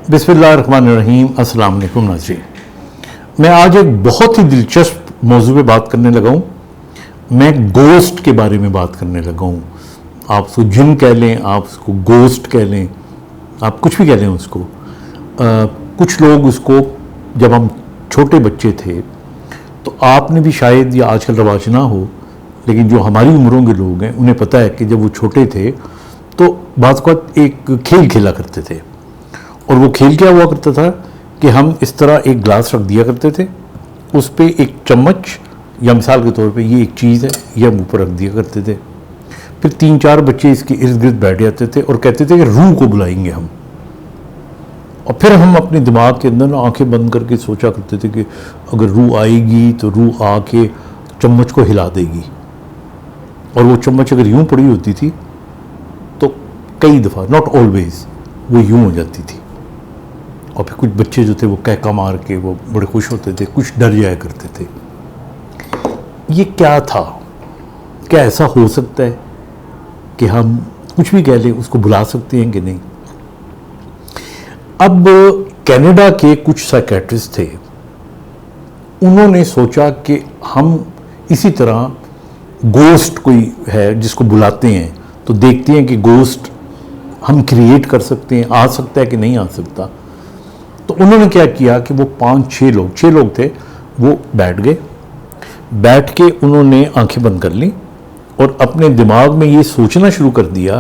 बिस्मिल्लाहिर्रहमानिर्रहीम। अस्सलाम वालेकुम नाज़रीन। मैं आज एक बहुत ही दिलचस्प मौजू पे बात करने लगा हूँ। मैं गोस्ट के बारे में बात करने लगा हूँ। आप उसको जिन कह लें, आप उसको गोस्ट कह लें, आप कुछ भी कह लें उसको। कुछ लोग उसको, जब हम छोटे बच्चे थे तो आपने भी शायद, या आजकल रवाज ना हो, लेकिन जो हमारी उम्रों के लोग हैं उन्हें पता है कि जब वो छोटे थे तो बात को एक खेल खेला करते थे। और वो खेल क्या हुआ करता था कि हम इस तरह एक ग्लास रख दिया करते थे, उस पर एक चम्मच या मिसाल के तौर पे ये एक चीज़ है, ये हम ऊपर रख दिया करते थे। फिर 3-4 बच्चे इसके इर्द गिर्द बैठ जाते थे और कहते थे कि रूह को बुलाएंगे हम। और फिर हम अपने दिमाग के अंदर आंखें बंद करके सोचा करते थे कि अगर रूह आएगी तो रूह आके चम्मच को हिला देगी। और वो चम्मच अगर यूँ पड़ी होती थी तो कई दफ़ा, नॉट ऑलवेज, वो यूँ हो जाती थी। और फिर कुछ बच्चे जो थे वो कहका मार के वो बड़े खुश होते थे, कुछ डर जाया करते थे। ये क्या था? क्या ऐसा हो सकता है कि हम कुछ भी कह लें उसको बुला सकते हैं कि नहीं? अब कनाडा के कुछ साइकेट्रिस्ट थे, उन्होंने सोचा कि हम इसी तरह गोस्ट कोई है जिसको बुलाते हैं तो देखते हैं कि गोस्ट हम क्रिएट कर सकते हैं, आ सकता है कि नहीं आ सकता। तो उन्होंने क्या किया कि वो 5-6 लोग थे, वो बैठ गए। बैठ के उन्होंने आंखें बंद कर ली और अपने दिमाग में ये सोचना शुरू कर दिया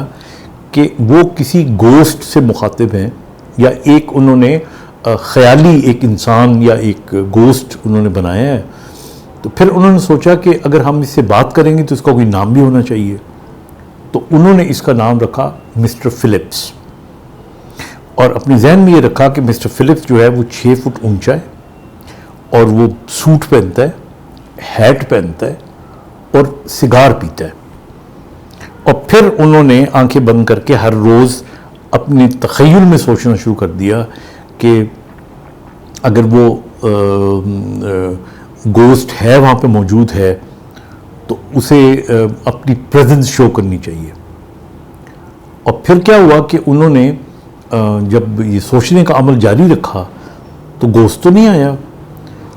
कि वो किसी गोस्ट से मुखातिब हैं, या एक उन्होंने ख्याली एक इंसान या एक गोस्ट उन्होंने बनाया है। तो फिर उन्होंने सोचा कि अगर हम इससे बात करेंगे तो इसका कोई नाम भी होना चाहिए। तो उन्होंने इसका नाम रखा मिस्टर फिलिप्स। और अपने जहन में ये रखा कि मिस्टर फिलिप्स जो है वो 6 फुट ऊंचा है और वो सूट पहनता है, हैट पहनता है और सिगार पीता है। और फिर उन्होंने आंखें बंद करके हर रोज़ अपने तख़य्युल में सोचना शुरू कर दिया कि अगर वो गोस्ट है, वहाँ पे मौजूद है, तो उसे अपनी प्रेजेंस शो करनी चाहिए। और फिर क्या हुआ कि उन्होंने जब ये सोचने का अमल जारी रखा तो गोश्त तो नहीं आया,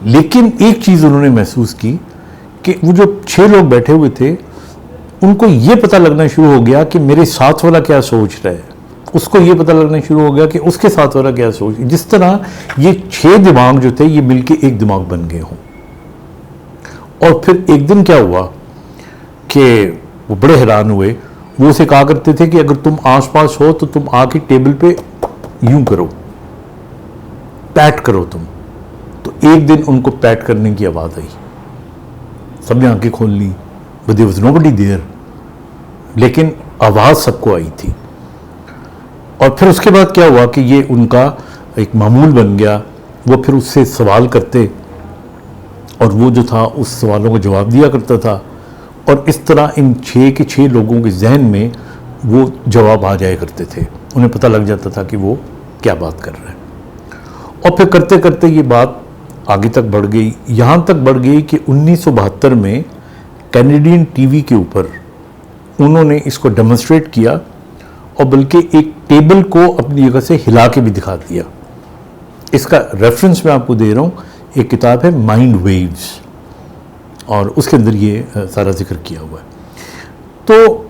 लेकिन एक चीज़ उन्होंने महसूस की कि वो जो 6 लोग बैठे हुए थे उनको ये पता लगना शुरू हो गया कि मेरे साथ वाला क्या सोच रहा है, उसको ये पता लगना शुरू हो गया कि उसके साथ वाला क्या सोच। जिस तरह ये 6 दिमाग जो थे ये मिलके एक दिमाग बन गए हों। और फिर एक दिन क्या हुआ कि वो बड़े हैरान हुए। वो उसे कहा करते थे कि अगर तुम आसपास हो तो तुम आके टेबल पे यूं करो, पैट करो तुम। तो एक दिन उनको पैट करने की आवाज़ आई, सबने आंखें खोल ली, but there was nobody there, लेकिन आवाज़ सबको आई थी। और फिर उसके बाद क्या हुआ कि ये उनका एक मामूल बन गया। वो फिर उससे सवाल करते और वो जो था उस सवालों का जवाब दिया करता था। और इस तरह इन 6 के 6 लोगों के जहन में वो जवाब आ जाया करते थे, उन्हें पता लग जाता था कि वो क्या बात कर रहे हैं। और फिर करते करते ये बात आगे तक बढ़ गई, यहाँ तक बढ़ गई कि 1972 में कैनेडियन टीवी के ऊपर उन्होंने इसको डेमोन्स्ट्रेट किया और बल्कि एक टेबल को अपनी जगह से हिला के भी दिखा दिया। इसका रेफरेंस मैं आपको दे रहा हूँ, एक किताब है माइंड वेव्स, और उसके अंदर ये सारा जिक्र किया हुआ है। तो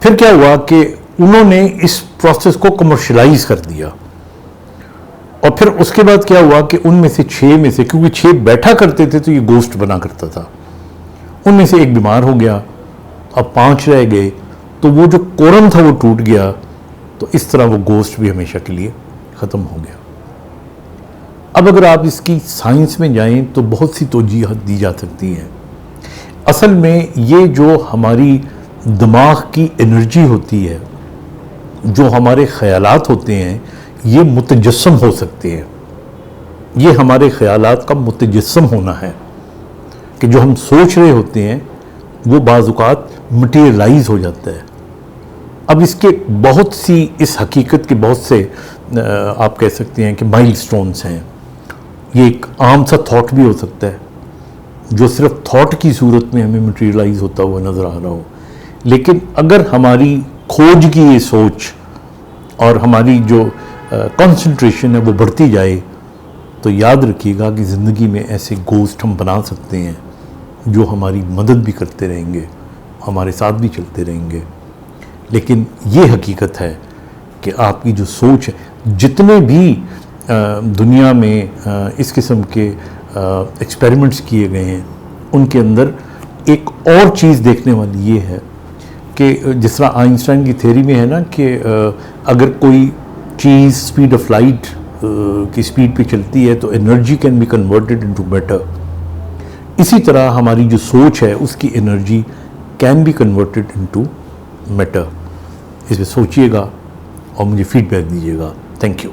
फिर क्या हुआ कि उन्होंने इस प्रोसेस को कमर्शलाइज कर दिया। और फिर उसके बाद क्या हुआ कि उनमें से 6 में से, क्योंकि 6 बैठा करते थे तो ये गोश्त बना करता था, उनमें से एक बीमार हो गया, अब 5 रह गए, तो वो जो कोरम था वो टूट गया। तो इस तरह वो गोश्त भी हमेशा के लिए ख़त्म हो गया। अब अगर आप इसकी साइंस में जाएं तो बहुत सी तौजीहात दी जा सकती हैं। असल में ये जो हमारी दिमाग की एनर्जी होती है, जो हमारे ख़यालात होते हैं, ये मुतजस्सम हो सकते हैं। ये हमारे ख़यालात का मुतजस्सम होना है कि जो हम सोच रहे होते हैं वो बाज़-औक़ात मटीरियलाइज हो जाता है। अब इसके बहुत सी, इस हकीकत के बहुत से आप कह सकते हैं कि माइलस्टोन्स हैं। ये एक आम सा थॉट भी हो सकता है जो सिर्फ थॉट की सूरत में हमें मटीरियलाइज होता हुआ नज़र आ रहा हो, लेकिन अगर हमारी खोज की ये सोच और हमारी जो कंसंट्रेशन है वो बढ़ती जाए, तो याद रखिएगा कि ज़िंदगी में ऐसे गोश्त हम बना सकते हैं जो हमारी मदद भी करते रहेंगे, हमारे साथ भी चलते रहेंगे। लेकिन ये हकीकत है कि आपकी जो सोच है, जितने भी दुनिया में इस किस्म के एक्सपेरिमेंट्स किए गए हैं, उनके अंदर एक और चीज़ देखने वाली ये है कि जिस तरह आइंस्टाइन की थ्योरी में है ना कि अगर कोई चीज़ स्पीड ऑफ लाइट की स्पीड पे चलती है तो energy can be converted into matter. इसी तरह हमारी जो सोच है उसकी energy can be converted into matter. इस पर सोचिएगा और मुझे फीडबैक दीजिएगा। Thank you.